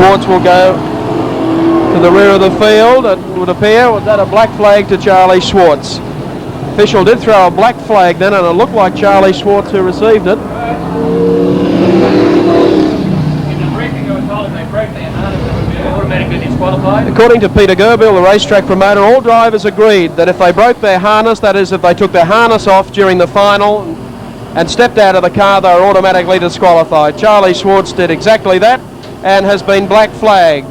Swartz will go to the rear of the field. It would appear. Was that a black flag to Charlie Swartz? Official did throw a black flag then, and it looked like Charlie Swartz who received it. According to Peter Gerbil, the racetrack promoter, all drivers agreed that if they broke their harness, that is if they took their harness off during the final and stepped out of the car, they were automatically disqualified. Charlie Swartz did exactly that and has been black flagged.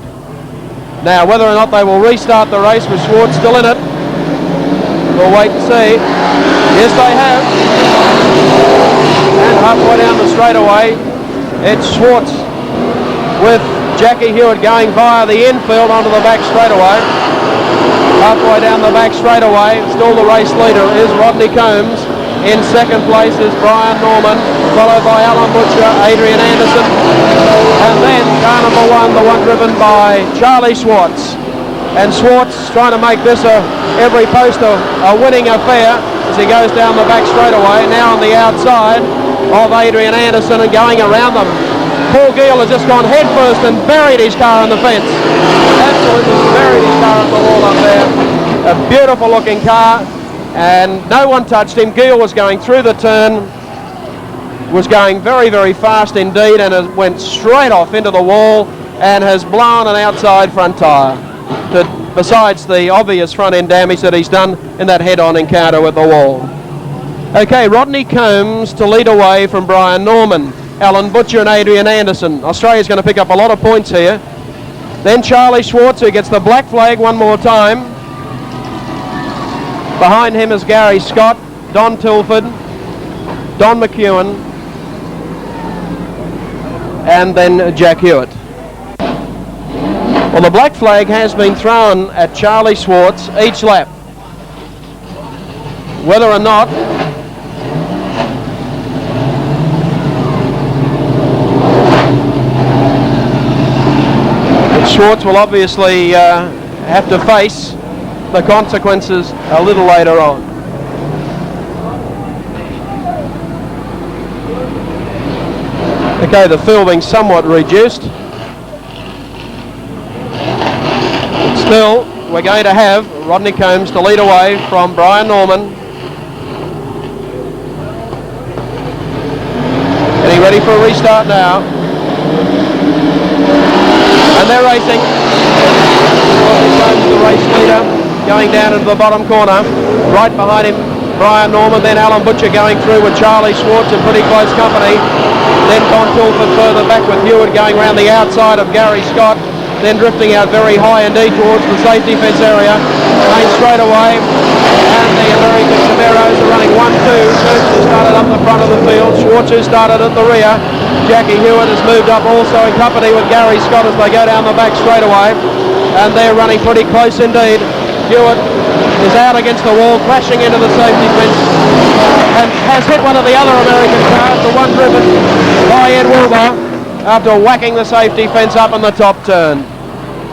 Now, whether or not they will restart the race with Swartz still in it, we'll wait and see. Yes, they have. And halfway down the straightaway, it's Swartz with Jackie Hewitt going via the infield onto the back straightaway. Halfway down the back straightaway, still the race leader is Rodney Combs. In second place is Brian Norman, followed by Alan Butcher, Adrian Anderson, and then car number one, the one driven by Charlie Swartz. And Swartz trying to make this every post a winning affair as he goes down the back straightaway, now on the outside of Adrian Anderson and going around them. Paul Gill has just gone headfirst and buried his car in the fence. Absolutely buried his car in the wall up there. A beautiful looking car, and no one touched him. Gill was going through the turn, was going very, very fast indeed, and it went straight off into the wall and has blown an outside front tyre, besides the obvious front end damage that he's done in that head-on encounter with the wall. Okay, Rodney Combs to lead away from Brian Norman. Alan Butcher and Adrian Anderson. Australia's going to pick up a lot of points here. Then Charlie Swartz, who gets the black flag one more time. Behind him is Gary Scott, Don Tilford, Don McEwen, and then Jack Hewitt. Well, the black flag has been thrown at Charlie Swartz each lap. Whether or not Swartz will obviously have to face the consequences a little later on. Okay, the field being somewhat reduced. But still, we're going to have Rodney Combs to lead away from Brian Norman. Getting ready for a restart now. And they're racing. The race leader going down into the bottom corner. Right behind him, Brian Norman. Then Alan Butcher going through with Charlie Swartz in pretty close company. Then Don Tilford further back with Hewitt going around the outside of Gary Scott. Then drifting out very high indeed towards the safety fence area. Going straight away. And the American Camaros are running 1-2. Combs has started up the front of the field. Swartz has started at the rear. Jackie Hewitt has moved up also in company with Gary Scott as they go down the back straightaway. And they're running pretty close indeed. Hewitt is out against the wall, crashing into the safety fence, and has hit one of the other American cars, the one driven by Ed Wilbur, after whacking the safety fence up in the top turn.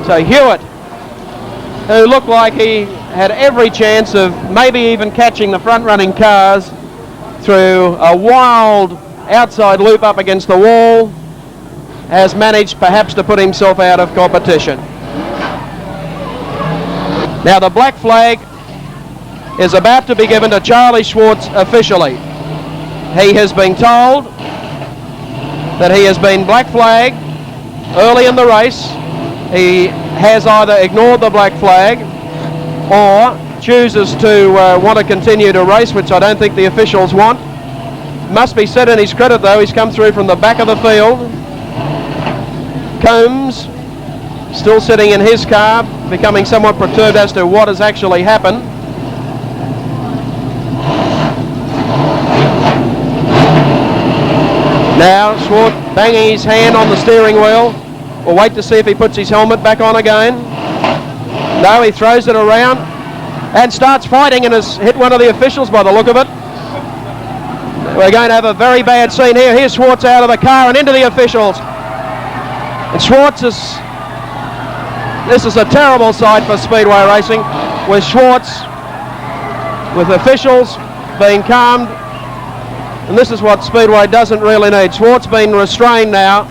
So Hewitt, who looked like he had every chance of maybe even catching the front running cars through a wild outside loop up against the wall, has managed perhaps to put himself out of competition. Now the black flag is about to be given to Charlie Swartz officially. He has been told that he has been black flagged early in the race. He has either ignored the black flag or chooses to want to continue to race, which I don't think the officials want. Must be said in his credit though, he's come through from the back of the field. Combs still sitting in his car, becoming somewhat perturbed as to what has actually happened. Now Swartz banging his hand on the steering wheel. We'll wait to see if he puts his helmet back on again. No, he throws it around and starts fighting and has hit one of the officials by the look of it. We're going to have a very bad scene here. Here's Swartz out of the car and into the officials. And Swartz is... This is a terrible sight for Speedway racing, with Swartz, with officials being calmed. And this is what Speedway doesn't really need. Swartz being restrained now.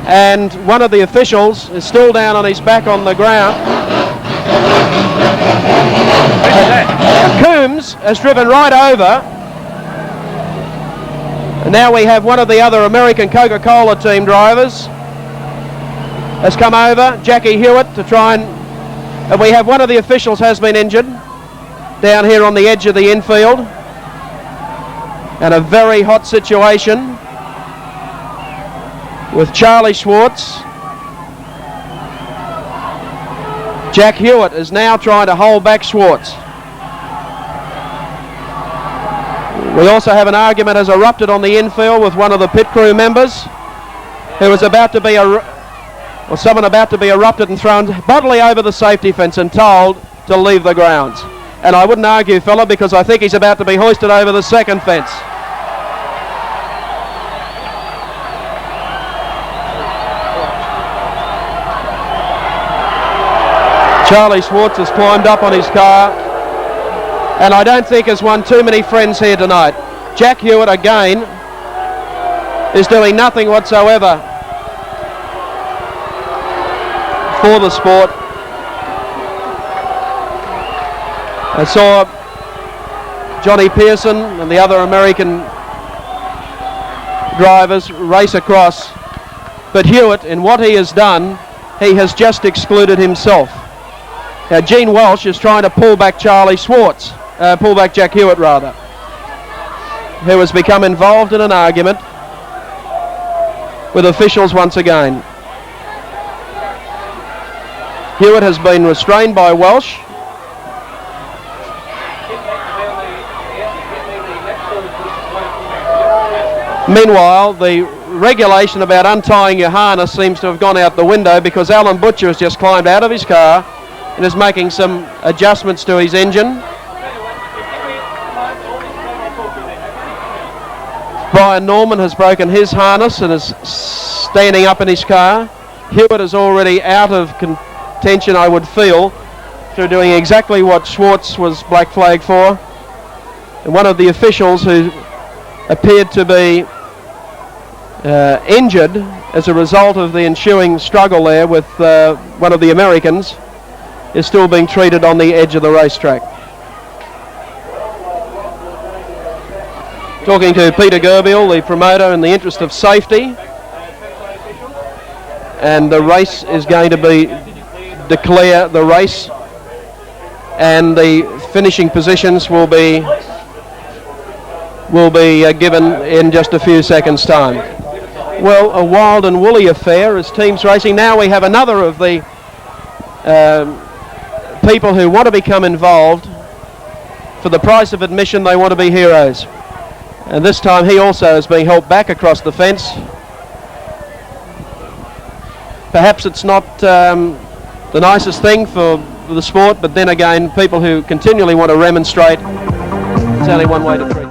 and one of the officials is still down on his back on the ground. Coombs has driven right over. And now we have one of the other American Coca-Cola team drivers has come over, Jackie Hewitt, to try and we have one of the officials has been injured down here on the edge of the infield. And a very hot situation with Charlie Swartz. Jack Hewitt is now trying to hold back Swartz. We also have an argument has erupted on the infield with one of the pit crew members who was about to be someone about to be erupted and thrown bodily over the safety fence and told to leave the grounds. And I wouldn't argue, fella, because I think he's about to be hoisted over the second fence. Charlie Swartz has climbed up on his car, and I don't think has won too many friends here tonight. Jack Hewitt again is doing nothing whatsoever for the sport. I saw Johnny Pearson and the other American drivers race across, but Hewitt, in what he has done, he has just excluded himself. Now Gene Walsh is trying to pull back Charlie Swartz, pull back Jack Hewitt rather, who has become involved in an argument with officials once again. Hewitt has been restrained by Walsh. Meanwhile, the regulation about untying your harness seems to have gone out the window because Alan Butcher has just climbed out of his car and is making some adjustments to his engine. Brian Norman has broken his harness and is standing up in his car. Hewitt is already out of contention, I would feel, through doing exactly what Swartz was black flagged for. And one of the officials who appeared to be injured as a result of the ensuing struggle there with one of the Americans is still being treated on the edge of the racetrack. Talking to Peter Gerbiel, the promoter, in the interest of safety, and the race is going to be declare the race, and the finishing positions will be given in just a few seconds' time. Well, a wild and woolly affair as teams racing. Now we have another of the people who want to become involved. For the price of admission, they want to be heroes. And this time he also is being helped back across the fence. Perhaps it's not the nicest thing for the sport, but then again, people who continually want to remonstrate, it's only one way to treat it.